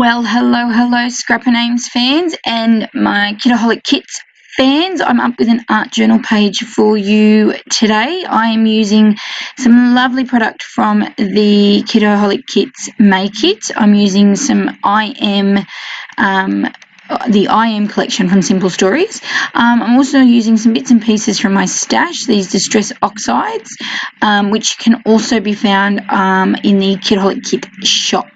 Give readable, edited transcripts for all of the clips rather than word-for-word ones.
Well, hello, Scrapper Names fans and my Kitaholic Kits fans. I'm up with an art journal page for you today. I am using some lovely product from the Kitaholic Kits May Kit. I'm using some the I Am collection from Simple Stories. I'm also using some bits and pieces from my stash, these Distress Oxides, which can also be found in the Kitaholic Kit shop.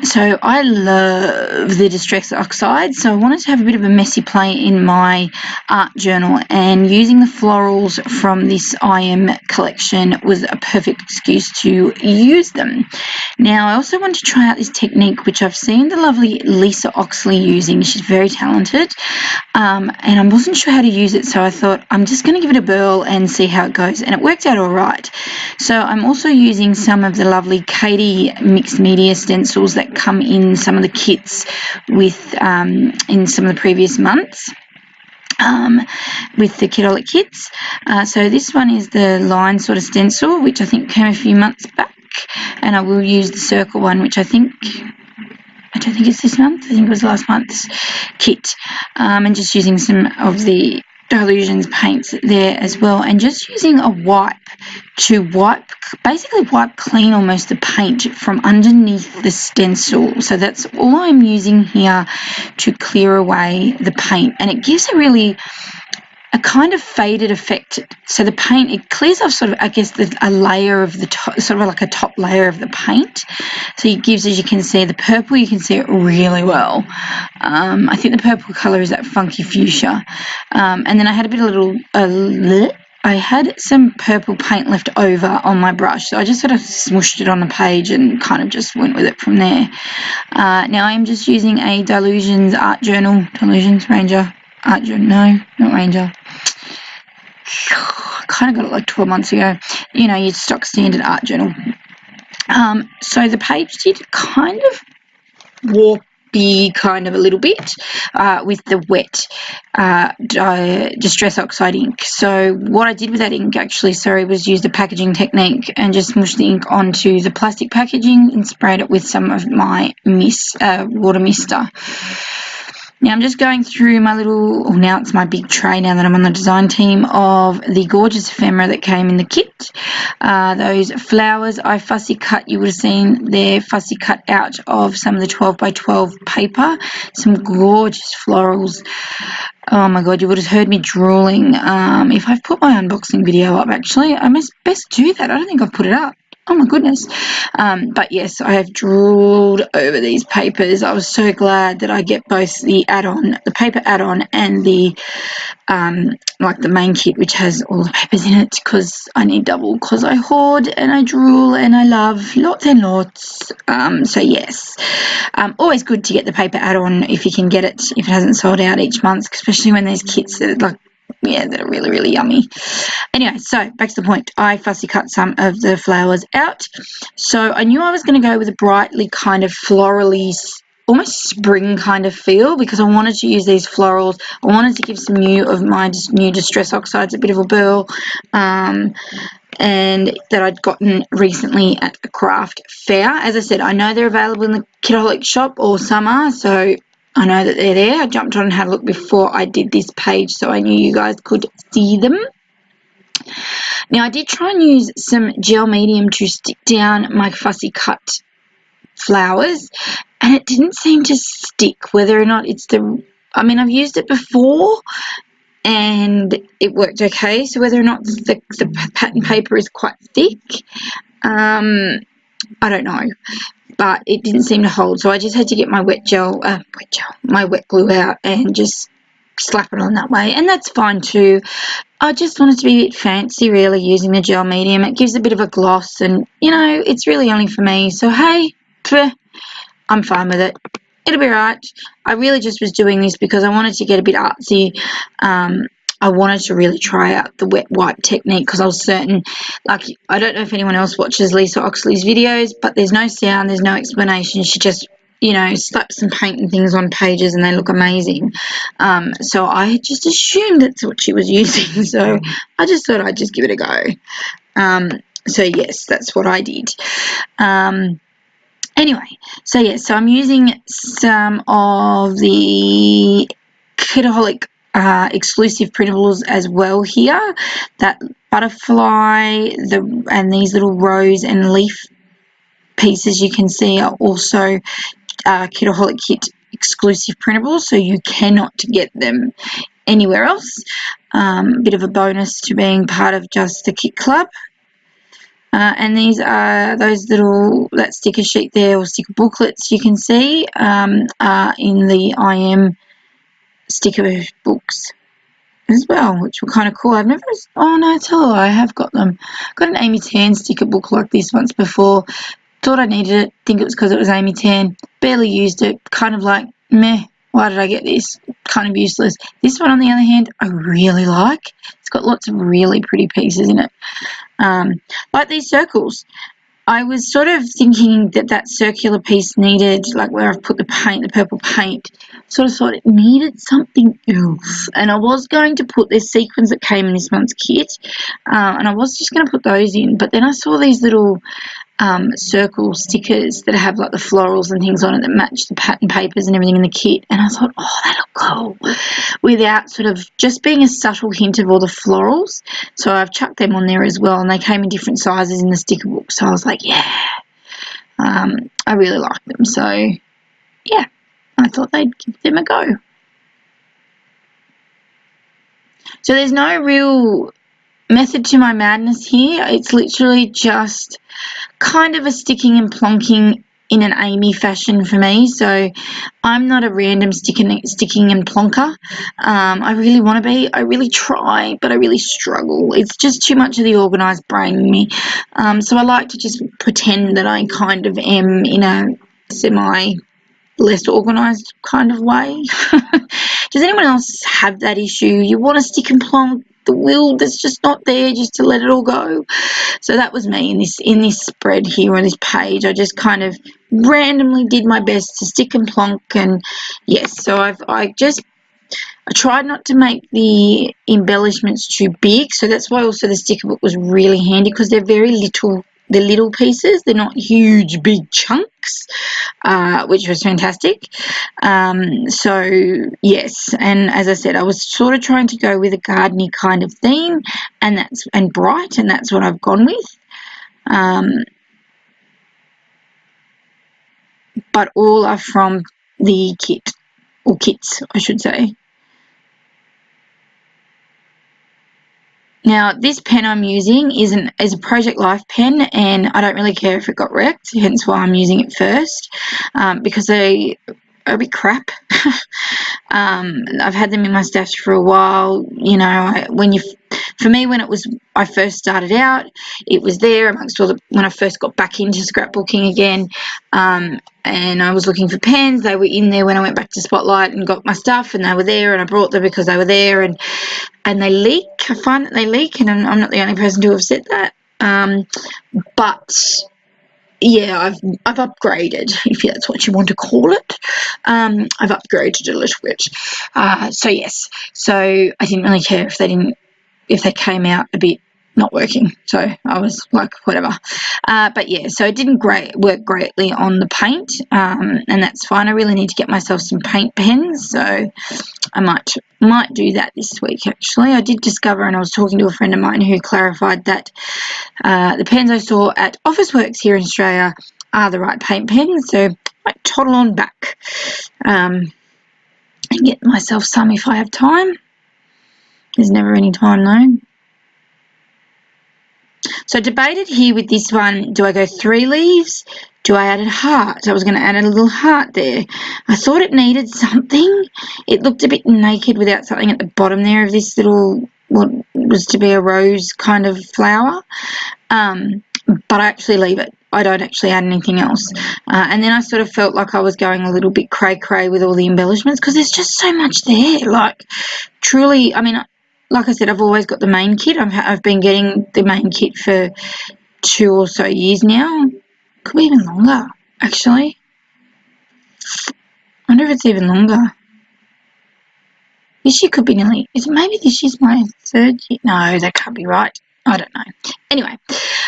So I love the Distress Oxides, so I wanted to have a bit of a messy play in my art journal, and using the florals from this I Am collection was a perfect excuse to use them. Now, I also want to try out this technique, which I've seen the lovely Lisa Oxley using. She's very talented, and I wasn't sure how to use it, so I thought I'm just going to give it a whirl and see how it goes, and it worked out all right. So I'm also using some of the lovely Katie mixed media stencils that come in some of the kits with in some of the previous months. With the Kitaholic Kits. So this one is the line sort of stencil, which I think came a few months back, and I will use the circle one, which I don't think it's this month, I think it was last month's kit, and just using some of the Delusions paints there as well, and just using a wipe to basically wipe clean almost the paint from underneath the stencil. So that's all I'm using here to clear away the paint, and it gives a kind of faded effect. So the paint, it clears off sort of, I guess, a layer of the top, sort of like a top layer of the paint. So it gives, as you can see, the purple, you can see it really well. I think the purple colour is that funky fuchsia. And then I had I had some purple paint left over on my brush, so I just sort of smooshed it on the page and kind of just went with it from there. Now I'm just using a Delusions Ranger art journal. No, not Ranger. I kind of got it like 12 months ago. You know, your stock standard art journal. So the page did kind of warpy, kind of a little bit with the wet Distress Oxide ink. So what I did with that ink actually, was use the packaging technique and just smushed the ink onto the plastic packaging and sprayed it with some of my water mister. Now I'm just going through my now it's my big tray now that I'm on the design team, of the gorgeous ephemera that came in the kit. Those flowers I fussy cut, you would have seen they're fussy cut out of some of the 12 by 12 paper. Some gorgeous florals. Oh my god, you would have heard me drooling. If I've put my unboxing video up, actually, I must best do that. I don't think I've put it up. Oh my goodness. But yes, I have drooled over these papers. I was so glad that I get both the paper add-on, and the like the main kit, which has all the papers in it, because I need double, because I hoard and I drool and I love lots and lots. So yes, always good to get the paper add-on if you can get it, if it hasn't sold out each month, especially when there's kits that are that are really, really yummy. Anyway, so back to the point. I fussy cut some of the flowers out. So I knew I was going to go with a brightly kind of florally, almost spring kind of feel, because I wanted to use these florals. I wanted to give some of my new Distress Oxides a bit of a whirl, and that I'd gotten recently at a craft fair. As I said, I know they're available in the Kitaholic shop, or some are, so I know that they're there. I jumped on and had a look before I did this page, so I knew you guys could see them. Now, I did try and use some gel medium to stick down my fussy cut flowers, and it didn't seem to stick, whether or not it's I've used it before and it worked okay, so whether or not the pattern paper is quite thick, I don't know. But it didn't seem to hold, so I just had to get my my wet glue out and just slap it on that way, and that's fine too. I just wanted to be a bit fancy, really, using the gel medium. It gives a bit of a gloss, and it's really only for me, so hey, I'm fine with it. It'll be right. I really just was doing this because I wanted to get a bit artsy. I wanted to really try out the wet wipe technique, because I was certain, I don't know if anyone else watches Lisa Oxley's videos, but there's no sound, there's no explanation. She just, slaps some paint and things on pages and they look amazing. So I just assumed that's what she was using. So I just thought I'd just give it a go. So yes, that's what I did. Anyway, so yeah, so I'm using some of the Kitaholic exclusive printables as well here. That butterfly, and these little rose and leaf pieces you can see are also Kitaholic Kit exclusive printables, so you cannot get them anywhere else. Bit of a bonus to being part of just the Kit Club. And these are those that sticker sheet there, or sticker booklets you can see, are in the IM sticker books as well, which were kind of cool. I've never, oh no, tell a lie, I have got them. Got an Amy Tan sticker book like this once before. Thought I needed it, think it was because it was Amy Tan. Barely used it, kind of like, meh, why did I get this? Kind of useless. This one, on the other hand, I really like. It's got lots of really pretty pieces in it. Like these circles. I was sort of thinking that circular piece needed, like where I've put the paint, the purple paint, sort of thought it needed something else. And I was going to put this sequins that came in this month's kit, and I was just going to put those in. But then I saw these little circle stickers that have like the florals and things on it that match the pattern papers and everything in the kit, and I thought, oh, they look cool, without sort of just being a subtle hint of all the florals. So I've chucked them on there as well, and they came in different sizes in the sticker book, so I was like, yeah, I really like them. So yeah, I thought they'd give them a go. So there's no real method to my madness here. It's literally just kind of a sticking and plonking in an Amy fashion for me. So I'm not a random sticking and plonker. I really want to be. I really try, but I really struggle. It's just too much of the organised brain in me. So I like to just pretend that I kind of am in a semi less organised kind of way. Does anyone else have that issue? You want to stick and plonk, the will that's just not there, just to let it all go. So that was me in this spread here on this page. I just kind of randomly did my best to stick and plonk, and yes, so I tried not to make the embellishments too big, so that's why also the sticker book was really handy, because they're very little. They're little pieces. They're not huge, big chunks, which was fantastic. So yes, and as I said, I was sort of trying to go with a gardening kind of theme, and bright, and that's what I've gone with. But all are from the kit, or kits, I should say. Now, this pen I'm using is a Project Life pen, and I don't really care if it got wrecked, hence why I'm using it first, because they are a bit crap. I've had them in my stash for a while. You know, for me, when I first started out, it was there amongst when I first got back into scrapbooking again, and I was looking for pens. They were in there when I went back to Spotlight and got my stuff, and they were there, and I brought them because they were there, and they leak. I find that they leak, and I'm not the only person to have said that. But yeah, I've upgraded, if that's what you want to call it. I've upgraded a little bit. So yes, so I didn't really care if they came out a bit not working. So I was like, whatever. But yeah, so it didn't work greatly on the paint, and that's fine. I really need to get myself some paint pens, so I might do that this week. Actually, I did discover, and I was talking to a friend of mine who clarified that the pens I saw at Officeworks here in Australia are the right paint pens, so I might toddle on back and get myself some if I have time. There's never any time though. So I debated here with this one, do I go 3 leaves? Do I add a heart? I was going to add a little heart there. I thought it needed something. It looked a bit naked without something at the bottom there of this little, what was to be a rose kind of flower. But I actually leave it. I don't actually add anything else. And then I sort of felt like I was going a little bit cray-cray with all the embellishments, because there's just so much there. Like, truly, I mean, like I said, I've always got the main kit. I've been getting the main kit for 2 or so years now. Could be even longer, actually. I wonder if it's even longer. This year could be maybe this year's my 3rd year. No, that can't be right. I don't know. Anyway,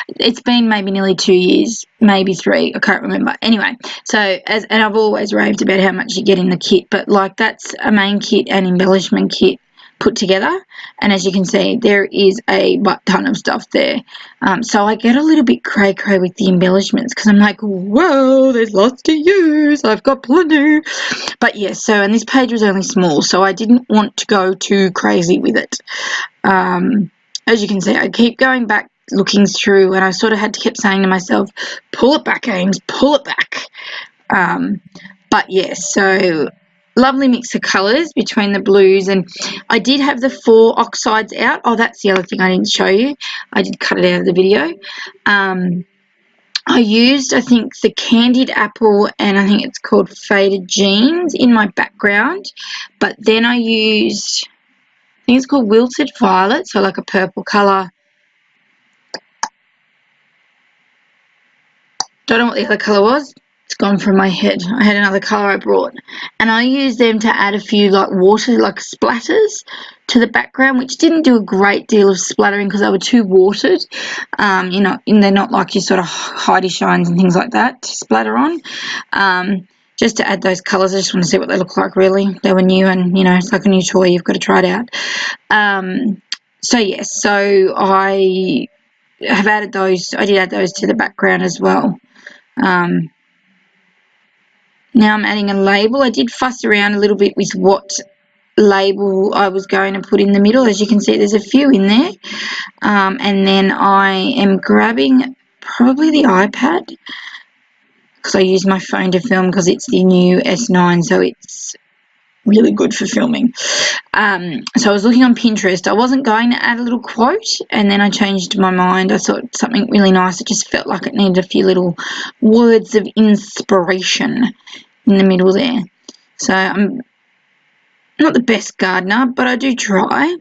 it's been maybe nearly 2 years, maybe 3. I can't remember. Anyway, so and I've always raved about how much you get in the kit, but like that's a main kit and embellishment kit put together, and as you can see, there is a ton of stuff there. So I get a little bit cray with the embellishments because I'm like, whoa, there's lots to use. I've got plenty. But yes, and this page was only small, so I didn't want to go too crazy with it. As you can see, I keep going back looking through, and I sort of had to keep saying to myself, pull it back, Ames, pull it back. But yes, so lovely mix of colours between the blues, and I did have the 4 oxides out. Oh, that's the other thing I didn't show you. I did cut it out of the video. I used, I think, the Candied Apple, and I think it's called Faded Jeans in my background, but then I used, I think it's called Wilted Violet, so like a purple colour. Don't know what the other colour was. It's gone from my head. I had another colour I brought, and I used them to add a few like water, like splatters to the background, which didn't do a great deal of splattering because they were too watered. You know, and they're not like your sort of Heidi shines and things like that to splatter on. Just to add those colours, I just want to see what they look like. Really, they were new, and you know, it's like a new toy. You've got to try it out. So yes, so I have added those. I did add those to the background as well. Now I'm adding a label. I did fuss around a little bit with what label I was going to put in the middle. As you can see, there's a few in there. And then I am grabbing probably the iPad because I use my phone to film because it's the new S9, so it's really good for filming. So I was looking on Pinterest. I wasn't going to add a little quote, and then I changed my mind. I thought something really nice. It just felt like it needed a few little words of inspiration in the middle there. So I'm not the best gardener, but I do try.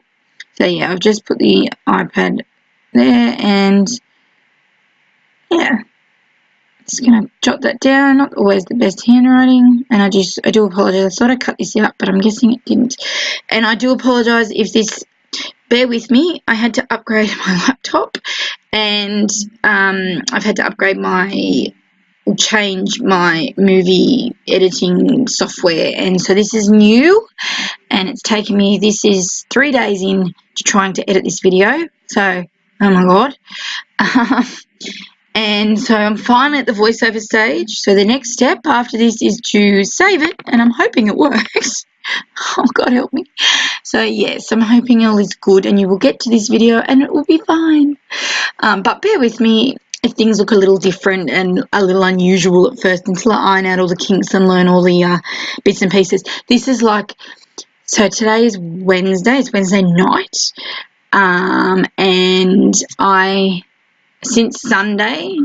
So yeah, I've just put the iPad there, and yeah, just gonna jot that down. Not always the best handwriting, and I do apologize. I thought I cut this out, but I'm guessing it didn't. And I do apologize if this. Bear with me. I had to upgrade my laptop, and I've had to upgrade change my movie editing software, and so this is new, and it's taken me, this is 3 days in to trying to edit this video, so oh my god. And so I'm finally at the voiceover stage, so the next step after this is to save it, and I'm hoping it works. Oh god help me. So yes, I'm hoping all is good and you will get to this video and it will be fine. But bear with me if things look a little different and a little unusual at first until I iron out all the kinks and learn all the bits and pieces. This is like, so today is Wednesday, it's Wednesday night, and since Sunday,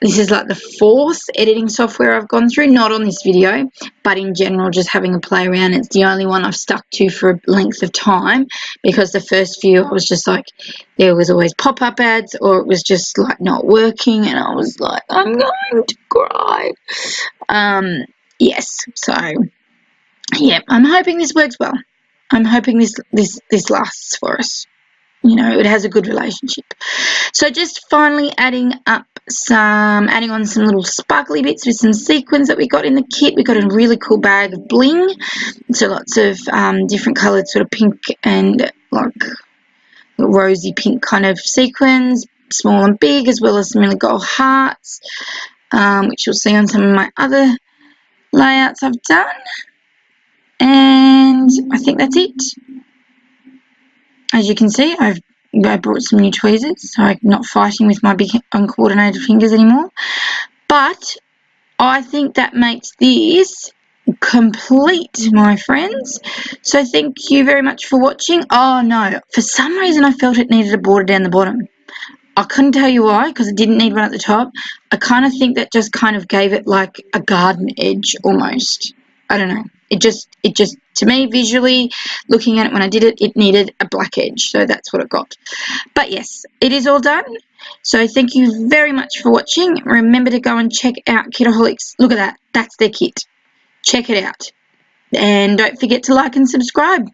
this is like the 4th editing software I've gone through, not on this video, but in general, just having a play around. It's the only one I've stuck to for a length of time because the first few I was just like, there was always pop-up ads or it was just like not working and I was like, I'm going to cry. Yes, so yeah, I'm hoping this works well. I'm hoping this lasts for us. You know, it has a good relationship. So just finally adding on some little sparkly bits with some sequins that we got in the kit. We got a really cool bag of bling. So lots of different coloured sort of pink and like rosy pink kind of sequins, small and big, as well as some really gold hearts, which you'll see on some of my other layouts I've done. And I think that's it. As you can see, I brought some new tweezers, so I'm not fighting with my big uncoordinated fingers anymore. But I think that makes this complete, my friends. So thank you very much for watching. Oh no, for some reason I felt it needed a border down the bottom. I couldn't tell you why, because it didn't need one at the top. I kind of think that just kind of gave it like a garden edge almost. I don't know. It just, to me, visually, looking at it when I did it, it needed a black edge. So that's what it got. But yes, it is all done. So thank you very much for watching. Remember to go and check out Kitaholics. Look at that. That's their kit. Check it out. And don't forget to like and subscribe.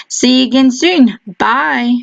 See you again soon. Bye.